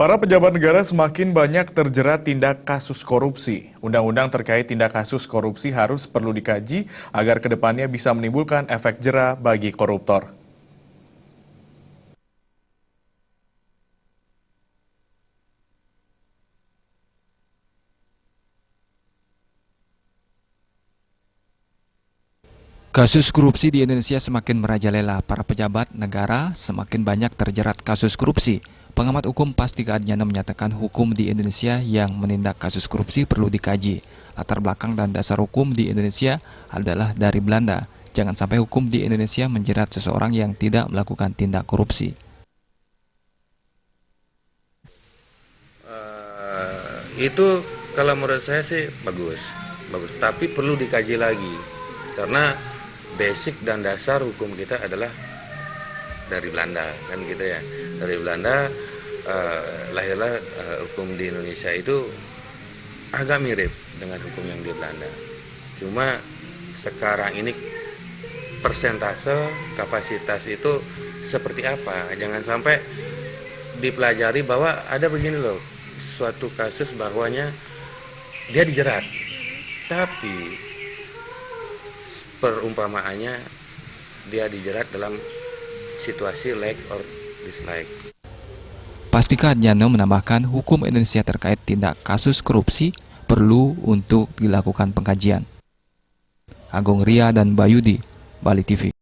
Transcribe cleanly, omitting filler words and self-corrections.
Para pejabat negara semakin banyak terjerat tindak kasus korupsi. Undang-undang terkait tindak kasus korupsi harus perlu dikaji agar kedepannya bisa menimbulkan efek jera bagi koruptor. Kasus korupsi di Indonesia semakin merajalela. Para pejabat negara semakin banyak terjerat kasus korupsi. Pengamat hukum Pastika Adnyana menyatakan hukum di Indonesia yang menindak kasus korupsi perlu dikaji. Latar belakang dan dasar hukum di Indonesia adalah dari Belanda. Jangan sampai hukum di Indonesia menjerat seseorang yang tidak melakukan tindak korupsi. Itu kalau menurut saya sih bagus. Tapi perlu dikaji lagi karena basic dan dasar hukum kita adalah dari Belanda, kan gitu ya. Dari Belanda lahirlah hukum di Indonesia itu agak mirip dengan hukum yang di Belanda. Cuma sekarang ini persentase kapasitas itu seperti apa? Jangan sampai dipelajari bahwa ada begini loh, suatu kasus bahwanya dia dijerat, tapi perumpamaannya dia dijerat dalam situasi like or dislike. Pastika Adnyana menambahkan hukum Indonesia terkait tindak kasus korupsi perlu untuk dilakukan pengkajian. Agung Ria dan Bayudi, Bali TV.